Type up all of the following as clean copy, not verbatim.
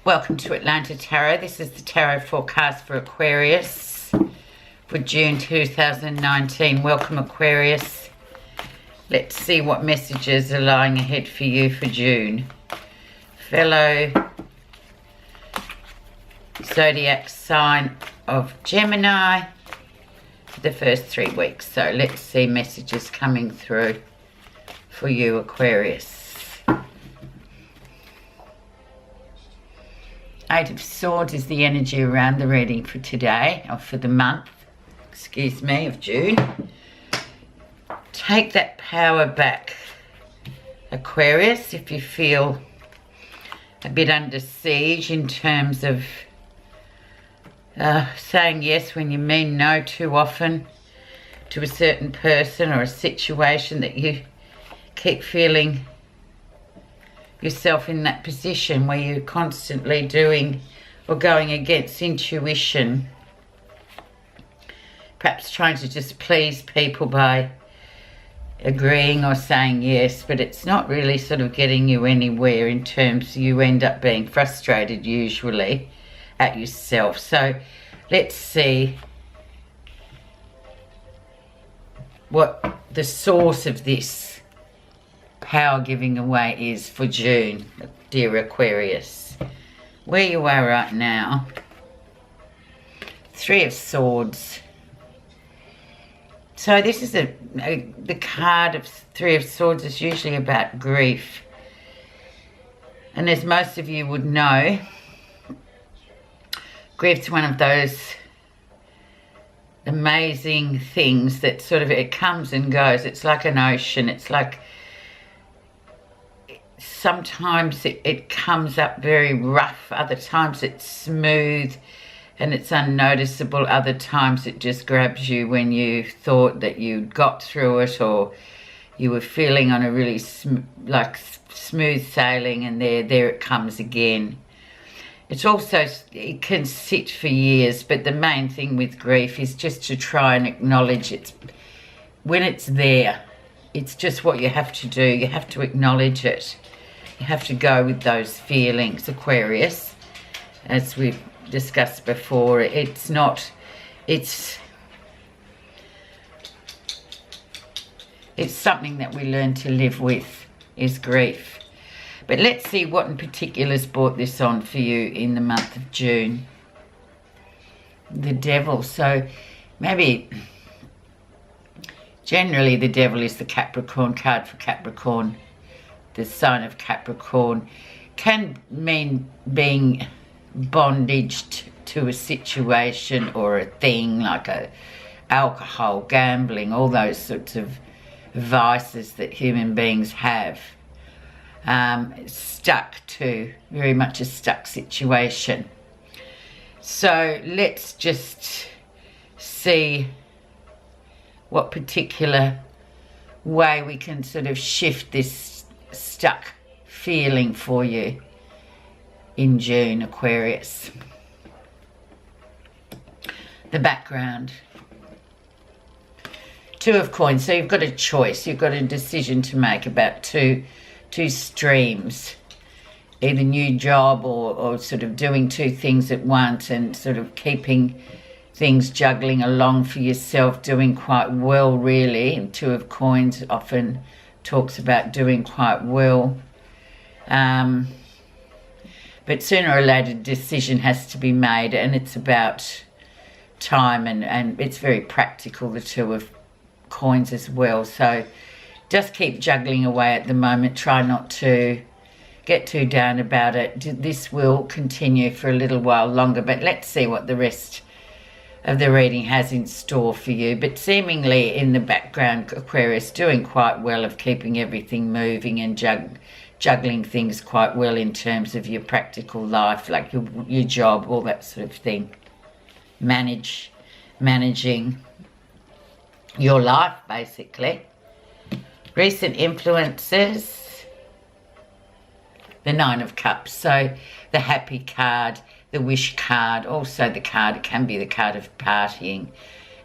Welcome to Atlanta Tarot. This is the tarot forecast for Aquarius for June 2019. Welcome, Aquarius. Let's see what messages are lying ahead for you for June. Fellow zodiac sign of Gemini for the first 3 weeks. So let's see messages coming through for you, Aquarius. Eight of Swords is the energy around the reading for today, or for the month, excuse me, of June. Take that power back, Aquarius, if you feel a bit under siege in terms of saying yes when you mean no too often to a certain person or a situation, that you keep feeling yourself in that position where you're constantly doing or going against intuition, perhaps trying to just please people by agreeing or saying yes, but it's not really sort of getting you anywhere. In terms, you end up being frustrated usually at yourself. So let's see what the source of this power giving away is for June, dear Aquarius. Where you are right now. Three of Swords. So this is the card of Three of Swords is usually about grief. And as most of you would know, grief's one of those amazing things that sort of, it comes and goes. It's like an ocean. It's like, sometimes it comes up very rough, other times it's smooth and it's unnoticeable, other times it just grabs you when you thought that you'd got through it, or you were feeling on a really smooth sailing, and there it comes again. It's also, it can sit for years, but the main thing with grief is just to try and acknowledge it when it's there. It's just what you have to do. You have to acknowledge it. You have to go with those feelings, Aquarius. As we've discussed before, it's something that we learn to live with, is grief. But let's see what in particular has brought this on for you in the month of June. The Devil. So maybe generally the Devil is the Capricorn card for Capricorn. The sign of Capricorn can mean being bondaged to a situation or a thing, like alcohol, gambling, all those sorts of vices that human beings have. Stuck to, very much a stuck situation. So let's just see what particular way we can sort of shift this stuck feeling for you in June, Aquarius. The background. Two of Coins. So you've got a choice. You've got a decision to make about two streams. Either new job or sort of doing two things at once and sort of keeping things juggling along for yourself, doing quite well really. And Two of Coins often talks about doing quite well. But sooner or later a decision has to be made, and it's about time, and it's very practical, the Two of Coins as well. So just keep juggling away at the moment. Try not to get too down about it. This will continue for a little while longer, but let's see what the rest of the reading has in store for you. But seemingly in the background, Aquarius, doing quite well of keeping everything moving and juggling things quite well in terms of your practical life, like your job, all that sort of thing. Managing your life, basically. Recent influences. The Nine of Cups. So the happy card, the wish card, also the card, it can be the card of partying,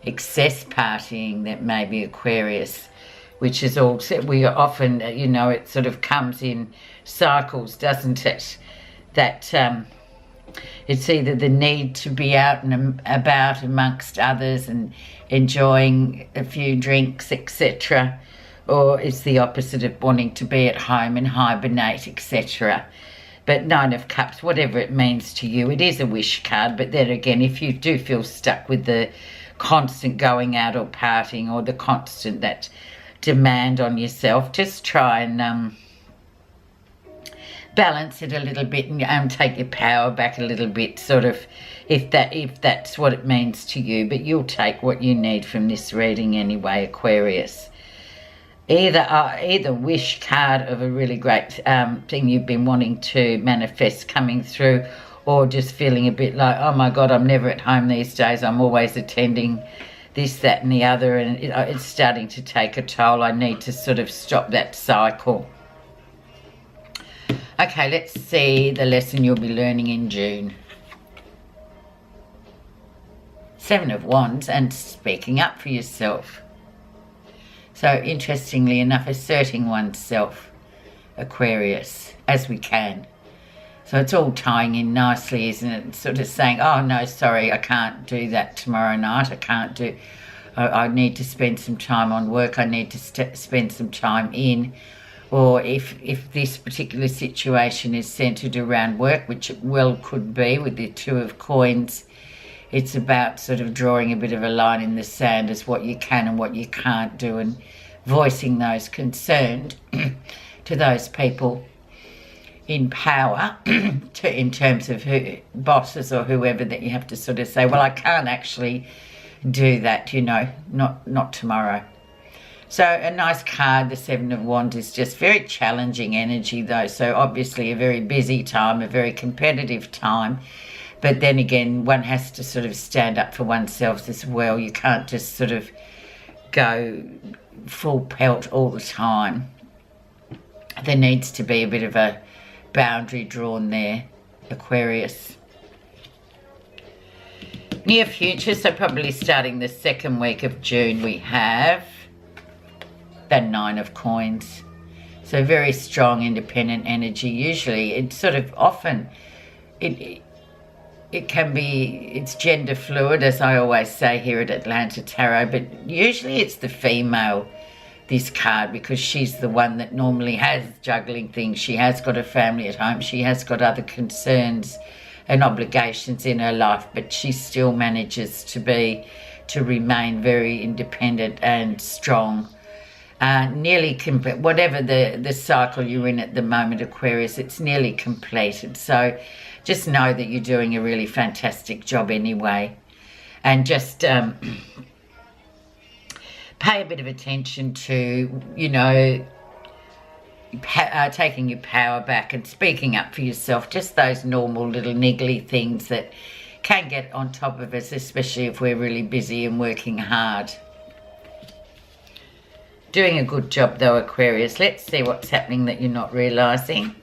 excess partying, that may be Aquarius, which is also, we often, you know, it sort of comes in cycles, doesn't it? That It's either the need to be out and about amongst others and enjoying a few drinks, etc., or it's the opposite of wanting to be at home and hibernate, etc. But Nine of Cups, whatever it means to you, it is a wish card. But then again, if you do feel stuck with the constant going out or partying, or the constant that demand on yourself, just try and balance it a little bit and take your power back a little bit, sort of, if that's what it means to you. But you'll take what you need from this reading anyway, Aquarius. Either wish card of a really great thing you've been wanting to manifest coming through, or just feeling a bit like, oh my God, I'm never at home these days. I'm always attending this, that and the other, and it's starting to take a toll. I need to sort of stop that cycle. Okay, let's see the lesson you'll be learning in June. Seven of Wands and speaking up for yourself. So interestingly enough, asserting oneself, Aquarius, as we can. So it's all tying in nicely, isn't it? Sort of saying, oh no, sorry, I can't do that tomorrow night. I need to spend some time on work. I need to spend some time in. Or if this particular situation is centered around work, which it well could be with the Two of Coins, it's about sort of drawing a bit of a line in the sand as what you can and what you can't do, and voicing those concerns to those people in power, in terms of bosses or whoever, that you have to sort of say, well, I can't actually do that, you know, not tomorrow. So a nice card, the Seven of Wands, is just very challenging energy though. So obviously a very busy time, a very competitive time. But then again, one has to sort of stand up for oneself as well. You can't just sort of go full pelt all the time. There needs to be a bit of a boundary drawn there, Aquarius. Near future, so probably starting the second week of June, we have the Nine of Coins. So very strong, independent energy. Usually it's sort of often, it can be, it's gender fluid, as I always say here at Atlanta Tarot, but usually it's the female, this card, because she's the one that normally has juggling things. She has got a family at home. She has got other concerns and obligations in her life, but she still manages to remain very independent and strong. Nearly complete, whatever the cycle you're in at the moment, Aquarius, it's nearly completed. So just know that you're doing a really fantastic job anyway. And just pay a bit of attention to, you know, taking your power back and speaking up for yourself. Just those normal little niggly things that can get on top of us, especially if we're really busy and working hard. Doing a good job though, Aquarius. Let's see what's happening that you're not realising.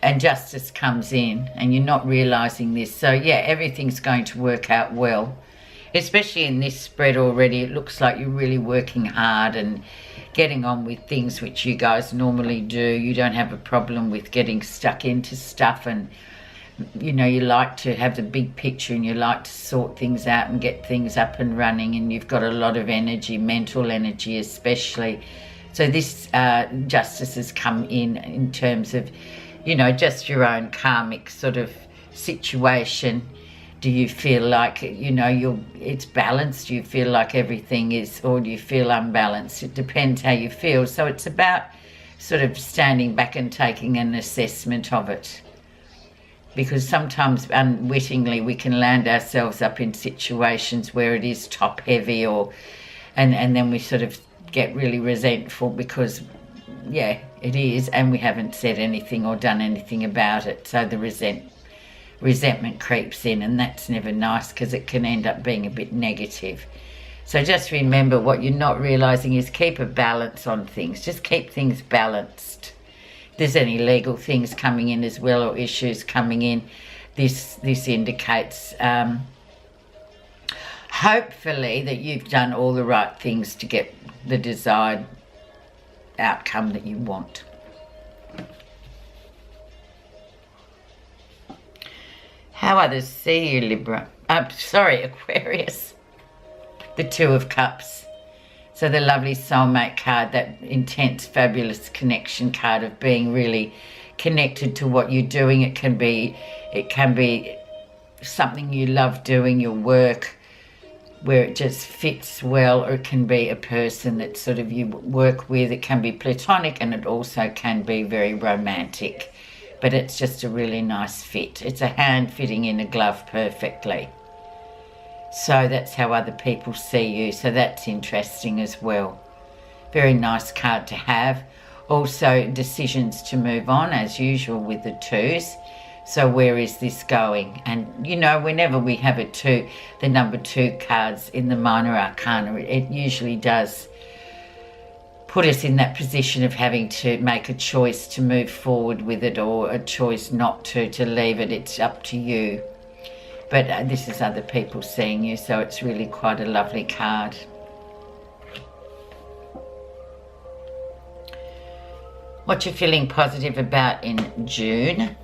And justice comes in and you're not realising this. So yeah, everything's going to work out well. Especially in this spread already, it looks like you're really working hard and getting on with things which you guys normally do. You don't have a problem with getting stuck into stuff, and you know, you like to have the big picture and you like to sort things out and get things up and running, and you've got a lot of energy, mental energy especially. So this justice has come in terms of, you know, just your own karmic sort of situation. Do you feel like, you know, it's balanced? Do you feel like everything is, or do you feel unbalanced? It depends how you feel. So it's about sort of standing back and taking an assessment of it. Because sometimes unwittingly we can land ourselves up in situations where it is top heavy, and then we sort of get really resentful because, yeah, it is, and we haven't said anything or done anything about it. So the resentment creeps in, and that's never nice because it can end up being a bit negative. So just remember, what you're not realising is keep a balance on things. Just keep things balanced. If there's any legal things coming in as well, or issues coming in, this indicates hopefully that you've done all the right things to get the desired outcome that you want. how others see you, Libra. Sorry, Aquarius. The Two of Cups. So the lovely soulmate card, that intense, fabulous connection card of being really connected to what you're doing. It can be something you love doing, your work, where it just fits well, or it can be a person that sort of you work with. It can be platonic, and it also can be very romantic, but it's just a really nice fit. It's a hand fitting in a glove perfectly. So that's how other people see you, so that's interesting as well. Very nice card to have. Also, decisions to move on, as usual with the twos. So where is this going? And, you know, whenever we have a two, the number 2 cards in the minor arcana, it usually does put us in that position of having to make a choice to move forward with it, or a choice not to leave it. It's up to you. But this is other people seeing you, so it's really quite a lovely card. What you're feeling positive about in June.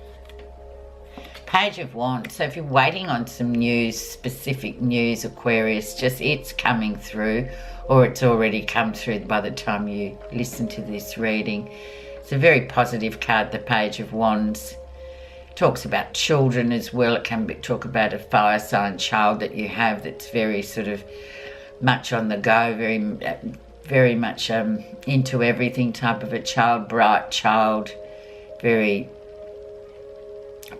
Page of Wands. So if you're waiting on some news, specific news, Aquarius, just it's coming through, or it's already come through by the time you listen to this reading. It's a very positive card, the Page of Wands. Talks about children as well. It can talk about a fire sign child that you have that's very sort of much on the go, very much into everything type of a child, bright child, very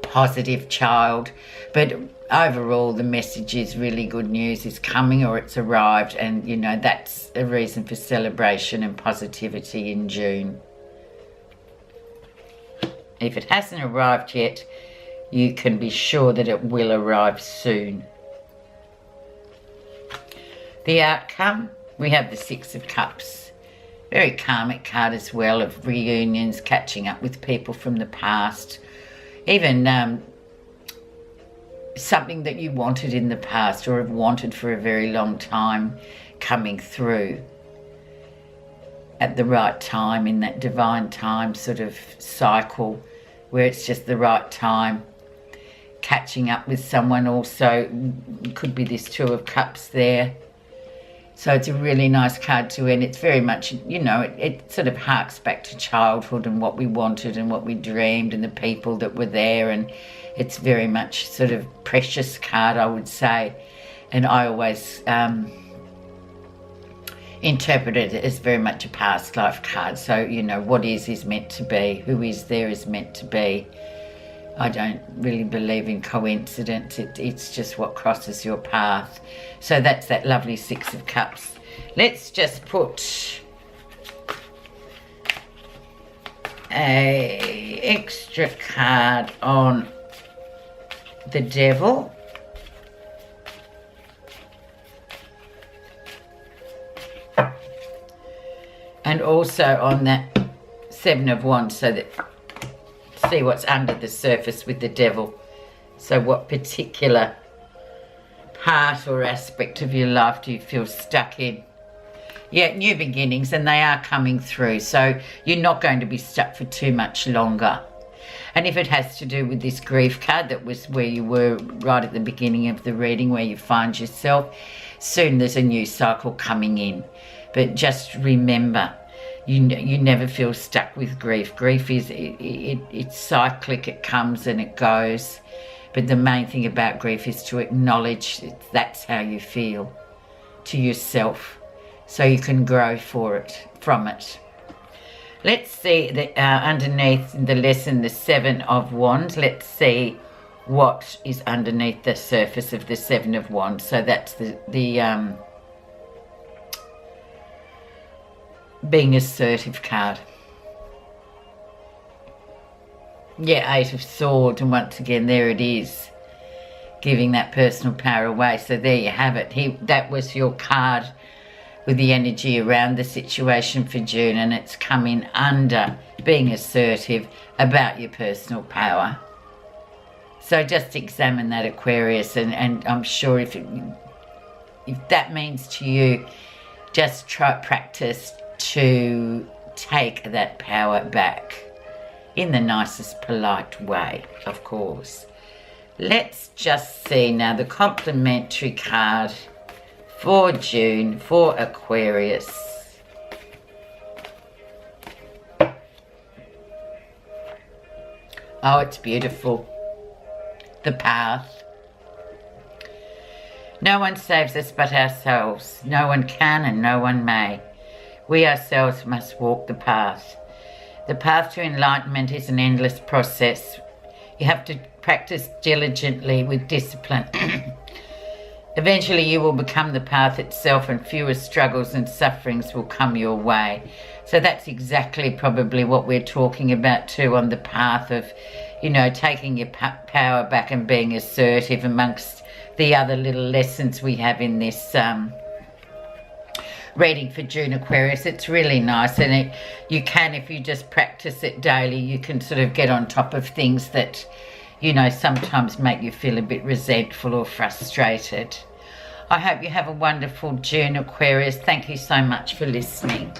positive child. But overall the message is really good news is coming, or it's arrived, and you know that's a reason for celebration and positivity in June. If it hasn't arrived yet, you can be sure that it will arrive soon. The outcome, we have the Six of Cups. Very karmic card as well, of reunions, catching up with people from the past. Even something that you wanted in the past, or have wanted for a very long time, coming through at the right time, in that divine time sort of cycle, where it's just the right time. Catching up with someone also, could be this Two of Cups there. So it's a really nice card to end. It's very much, you know, it sort of harks back to childhood and what we wanted and what we dreamed and the people that were there, and it's very much sort of precious card, I would say. And I always interpret it as very much a past life card. So, you know, what is meant to be. Who is there is meant to be. I don't really believe in coincidence. It's just what crosses your path. So that's that lovely Six of Cups. Let's just put a extra card on the Devil. And also on that Seven of Wands, so that see what's under the surface with the Devil. So what particular part or aspect of your life do you feel stuck in? Yeah, new beginnings, and they are coming through. So you're not going to be stuck for too much longer. And if it has to do with this grief card, that was where you were right at the beginning of the reading, where you find yourself, soon there's a new cycle coming in. But just remember, you never feel stuck with grief. Grief is, it's cyclic, it comes and it goes. But the main thing about grief is to acknowledge that's how you feel to yourself, so you can grow from it. Let's see that underneath the lesson, the Seven of Wands. Let's see what is underneath the surface of the Seven of Wands. So that's the being assertive card. Yeah, Eight of Swords, and once again there it is, giving that personal power away. So there you have it. That was your card with the energy around the situation for June, and it's coming under being assertive about your personal power. So just examine that, Aquarius, and I'm sure if that means to you, just practice to take that power back in the nicest polite way, of course. Let's just see now the complimentary card for June for Aquarius. Oh, it's beautiful. The path. No one saves us but ourselves. No one can and no one may. We ourselves must walk the path. The path to enlightenment is an endless process. You have to practice diligently with discipline. Eventually you will become the path itself, and fewer struggles and sufferings will come your way. So that's exactly probably what we're talking about too, on the path of, you know, taking your power back and being assertive, amongst the other little lessons we have in this reading for June, Aquarius. It's really nice, and you can, if you just practice it daily, you can sort of get on top of things that, you know, sometimes make you feel a bit resentful or frustrated. I hope you have a wonderful June, Aquarius. Thank you so much for listening.